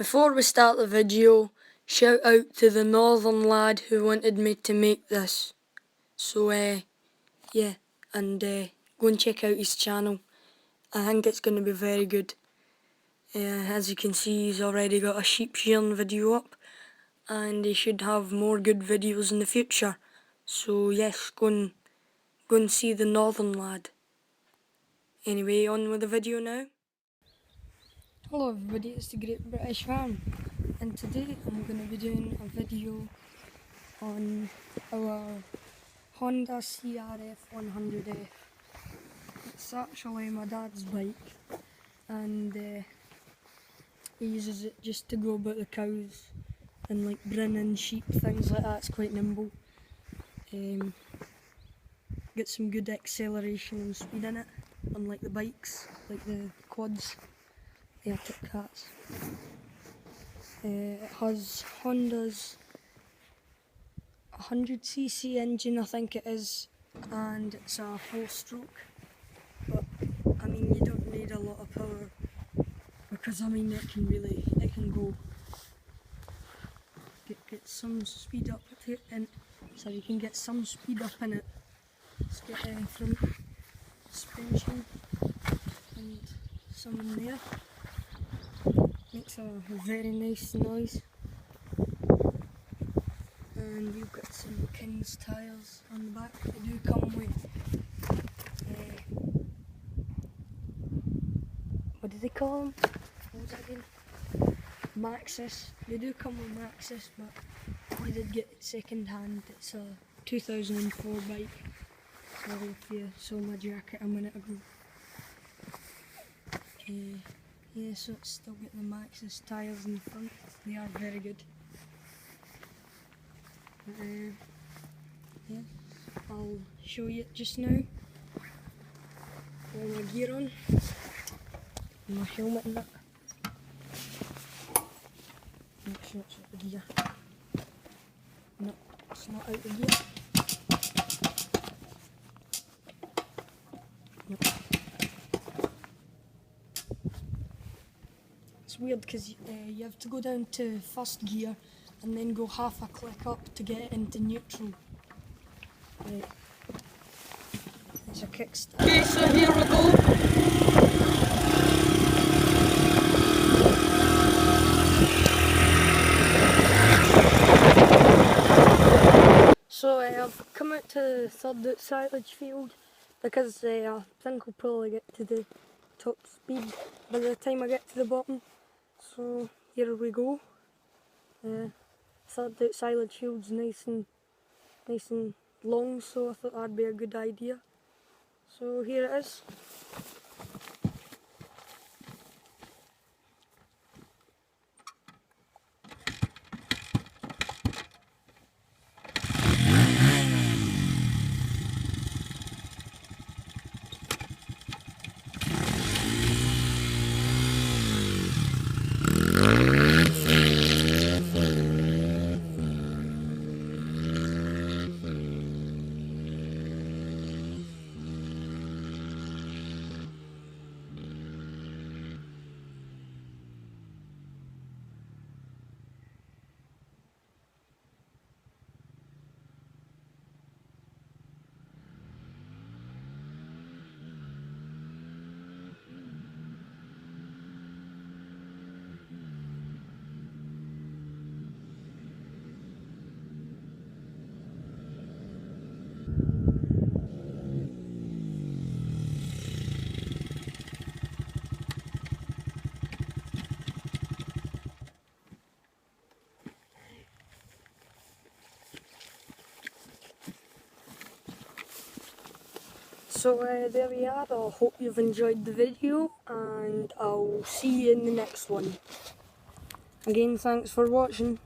Before we start the video, shout out to the Northern Lad who wanted me to make this. So yeah, and go and check out his channel. I think it's going to be very good. As you can see, he's already got a sheep shearing video up, and he should have more good videos in the future. So yes, go and see the Northern Lad. Anyway, on with the video now. Hello everybody, it's the Great British Farm, and today I'm going to be doing a video on our Honda CRF 100F. It's actually my dad's bike, and he uses it just to go about the cows and like bring in sheep, things like that. It's quite nimble. Get some good acceleration and speed in it, unlike the bikes, like the quads. They are tip cats. It has Honda's 100cc engine, I think it is, and it's a 4-stroke. But I mean, you don't need a lot of power because I mean it can go get some speed up to it, and so you can get some speed up in it. Let's get front suspension and some in there. Makes a very nice noise. And we've got some King's tyres on the back. They do come with, what do they call them? What was that again? Maxxis. They do come with Maxxis, but we did get it second hand. It's a 2004 bike. Sorry if you saw my jacket a minute ago. Yeah, so it's still got the Maxxis tyres in the front. They are very good. Yeah, I'll show you it just now. All my gear on, and my helmet and that. Make sure it's out of gear. No, it's not out of gear. No. It's weird because you have to go down to first gear and then go half a click up to get it into neutral. Right. There's a kickstart. Okay, so here we go. So I've come out to the third silage field because I think I'll probably get to the top speed by the time I get to the bottom. So here we go. Third out silage field's nice and long, so I thought that'd be a good idea. So here it is. So there we are. I hope you've enjoyed the video, and I'll see you in the next one. Again, thanks for watching.